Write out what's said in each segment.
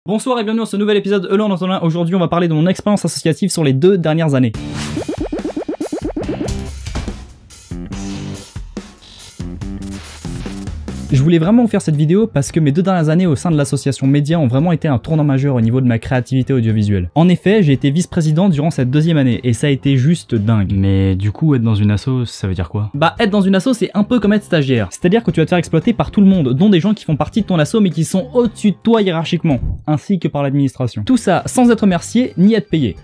Bonsoir et bienvenue dans ce nouvel épisode Elan dans un. Aujourd'hui on va parler de mon expérience associative sur les 2 dernières années. Je voulais vraiment vous faire cette vidéo parce que mes 2 dernières années au sein de l'association Média ont vraiment été un tournant majeur au niveau de ma créativité audiovisuelle. En effet, j'ai été vice-président durant cette 2e année et ça a été juste dingue. Mais du coup, être dans une asso, ça veut dire quoi? Bah, être dans une asso, c'est un peu comme être stagiaire. C'est-à-dire que tu vas te faire exploiter par tout le monde, dont des gens qui font partie de ton asso mais qui sont au-dessus de toi hiérarchiquement, ainsi que par l'administration. Tout ça sans être remercié ni être payé.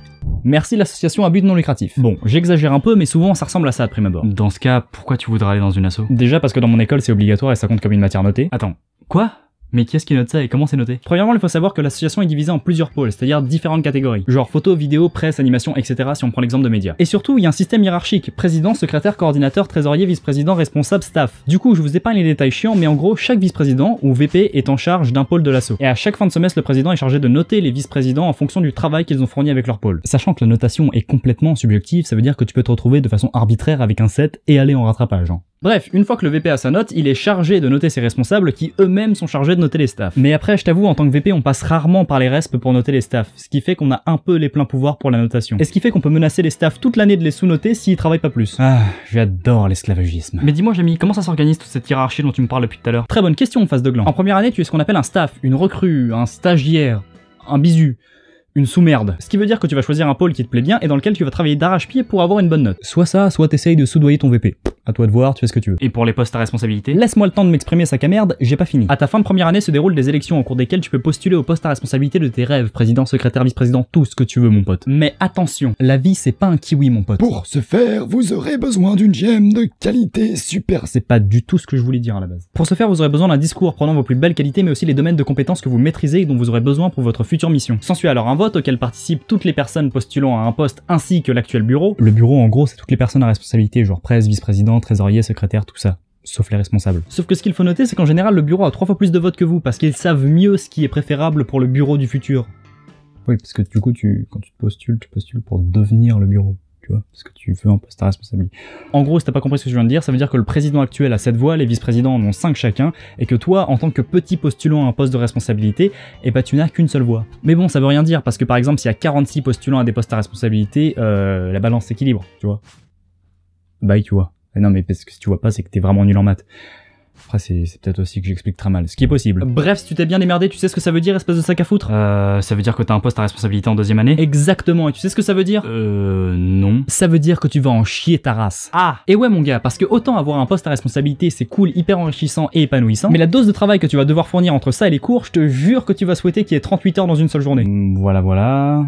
Merci l'association à but non lucratif. Bon, j'exagère un peu, mais souvent ça ressemble à ça à prime abord. Dans ce cas, pourquoi tu voudrais aller dans une asso? Déjà parce que dans mon école c'est obligatoire et ça compte comme une matière notée. Attends, quoi? Mais qui est-ce qui note ça et comment c'est noté? Premièrement, il faut savoir que l'association est divisée en plusieurs pôles, c'est-à-dire différentes catégories. Genre photo, vidéo, presse, animation, etc. si on prend l'exemple de médias. Et surtout, il y a un système hiérarchique. Président, secrétaire, coordinateur, trésorier, vice-président, responsable, staff. Du coup, je vous épargne les détails chiants, mais en gros, chaque vice-président ou VP est en charge d'un pôle de l'asso. Et à chaque fin de semestre, le président est chargé de noter les vice-présidents en fonction du travail qu'ils ont fourni avec leur pôle. Sachant que la notation est complètement subjective, ça veut dire que tu peux te retrouver de façon arbitraire avec un 7 et aller en rattrapage. Bref, une fois que le VP a sa note, il est chargé de noter ses responsables qui eux-mêmes sont chargés de noter les staffs. Mais après, je t'avoue, en tant que VP, on passe rarement par les resps pour noter les staffs, ce qui fait qu'on a un peu les pleins pouvoirs pour la notation. Et ce qui fait qu'on peut menacer les staffs toute l'année de les sous-noter s'ils travaillent pas plus. Ah, j'adore l'esclavagisme. Mais dis-moi, Jamie, comment ça s'organise toute cette hiérarchie dont tu me parles depuis tout à l'heure? Très bonne question en face de gland. En première année, tu es ce qu'on appelle un staff, une recrue, un stagiaire, un bisu. Une sous-merde. Ce qui veut dire que tu vas choisir un pôle qui te plaît bien et dans lequel tu vas travailler d'arrache-pied pour avoir une bonne note. Soit ça, soit t'essayes de soudoyer ton VP. À toi de voir, tu fais ce que tu veux. Et pour les postes à responsabilité? Laisse-moi le temps de m'exprimer, sac à merde, j'ai pas fini. À ta fin de première année se déroulent des élections au cours desquelles tu peux postuler au poste à responsabilité de tes rêves, président, secrétaire, vice-président, tout ce que tu veux mon pote. Mais attention, la vie c'est pas un kiwi mon pote. Pour ce faire, vous aurez besoin d'une gemme de qualité super. C'est pas du tout ce que je voulais dire à la base. Pour ce faire, vous aurez besoin d'un discours prenant vos plus belles qualités mais aussi les domaines de compétences que vous maîtrisez et dont vous aurez besoin pour votre future mission. S'ensuit alors un vote auquel participent toutes les personnes postulant à un poste ainsi que l'actuel bureau. Le bureau en gros c'est toutes les personnes à responsabilité, genre presse, vice-président, trésorier, secrétaire, tout ça. Sauf les responsables. Sauf que ce qu'il faut noter c'est qu'en général le bureau a 3 fois plus de votes que vous parce qu'ils savent mieux ce qui est préférable pour le bureau du futur. Oui parce que du coup quand tu postules pour devenir le bureau. Tu vois, parce que tu veux un poste à responsabilité. En gros, si t'as pas compris ce que je viens de dire, ça veut dire que le président actuel a 7 voix, les vice-présidents en ont 5 chacun, et que toi, en tant que petit postulant à un poste de responsabilité, eh ben tu n'as qu'une seule voix. Mais bon, ça veut rien dire, parce que par exemple, s'il y a 46 postulants à des postes à responsabilité, la balance s'équilibre, tu vois. Bye, tu vois. Et non, mais parce que si tu vois pas, c'est que t'es vraiment nul en maths. Après, c'est peut-être aussi que j'explique très mal, ce qui est possible. Bref, si tu t'es bien démerdé, tu sais ce que ça veut dire, espèce de sac à foutre? Ça veut dire que t'as un poste à responsabilité en 2e année? Exactement, et tu sais ce que ça veut dire? Non. Ça veut dire que tu vas en chier ta race. Ah! Et ouais mon gars, parce que autant avoir un poste à responsabilité, c'est cool, hyper enrichissant et épanouissant, mais la dose de travail que tu vas devoir fournir entre ça et les cours, je te jure que tu vas souhaiter qu'il y ait 38 heures dans une seule journée. Voilà.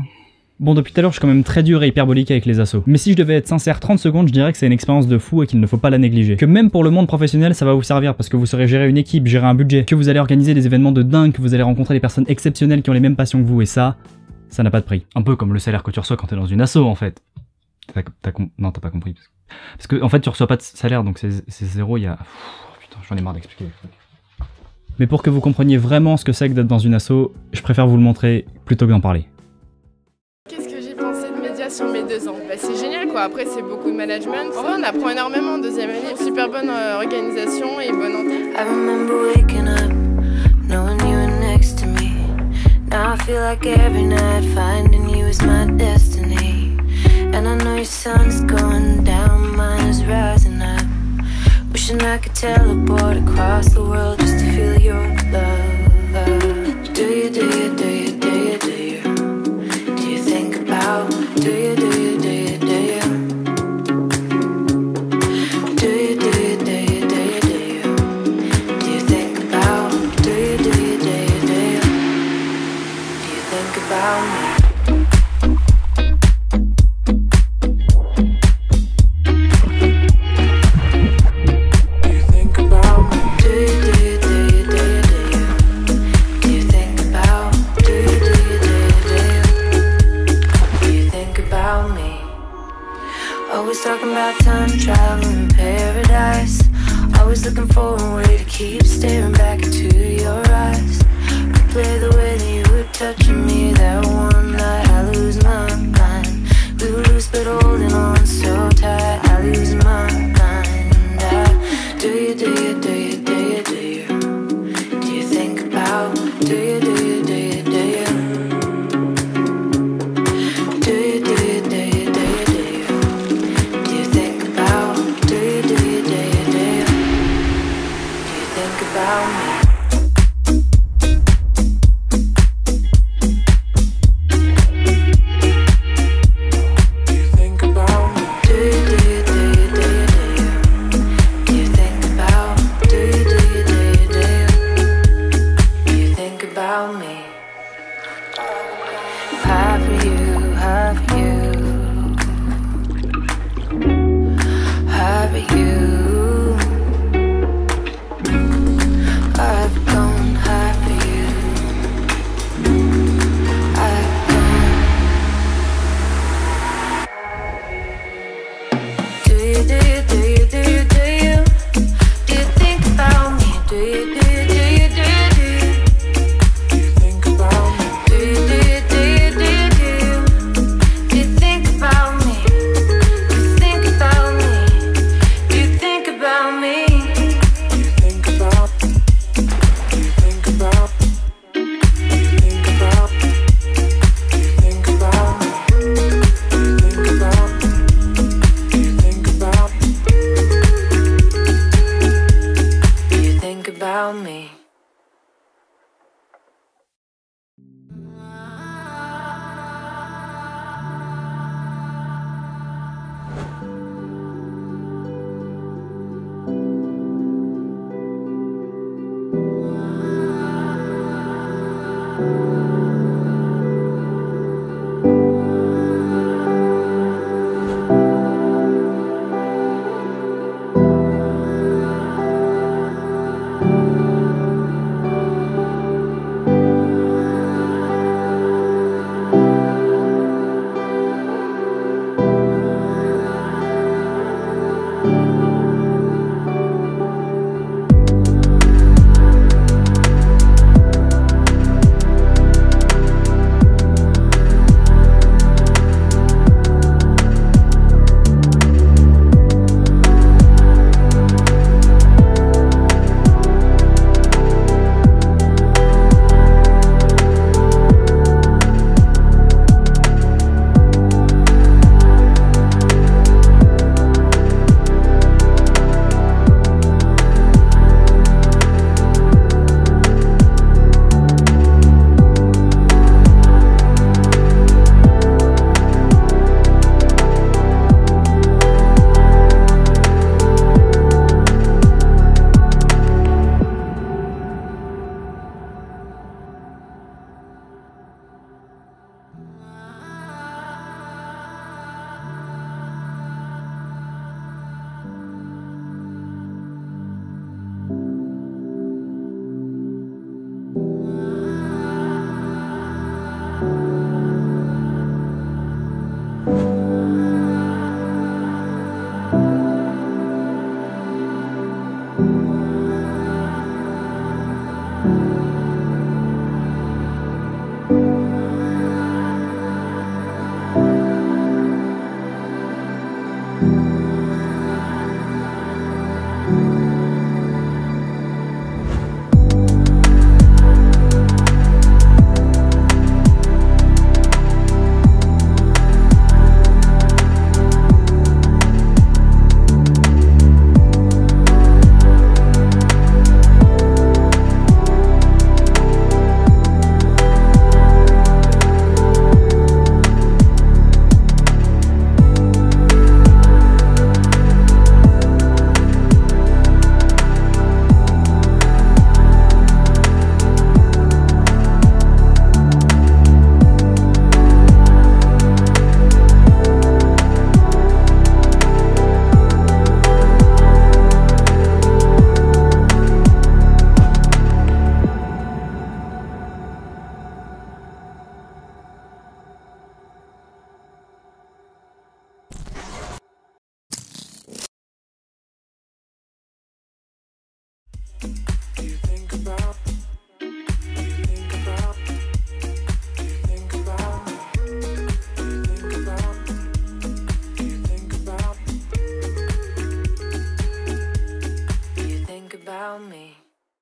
Bon, depuis tout à l'heure, je suis quand même très dur et hyperbolique avec les assos. Mais si je devais être sincère 30 secondes, je dirais que c'est une expérience de fou et qu'il ne faut pas la négliger. Que même pour le monde professionnel, ça va vous servir parce que vous saurez gérer une équipe, gérer un budget, que vous allez organiser des événements de dingue, que vous allez rencontrer des personnes exceptionnelles qui ont les mêmes passions que vous et ça n'a pas de prix. Un peu comme le salaire que tu reçois quand t'es dans une asso en fait. Non, t'as pas compris. Parce que en fait, tu reçois pas de salaire donc c'est 0, il y a... putain, j'en ai marre d'expliquer les trucs. Mais pour que vous compreniez vraiment ce que c'est que d'être dans une asso, je préfère vous le montrer plutôt que d'en parler. Sur mes 2 ans. Bah, c'est génial quoi, après c'est beaucoup de management. En vrai on apprend énormément en 2e année. Super bonne organisation et bonne entente. I remember waking up, knowing you were next to me. Now I feel like every night finding you is my destiny. And I know your sun's going down, mine is rising up. Wishing I could teleport across the world just to feel your love. Do you think about? Do you think about me? Always talking about time travel in paradise. Always looking for a way to keep staring back into your eyes. Replay the way that you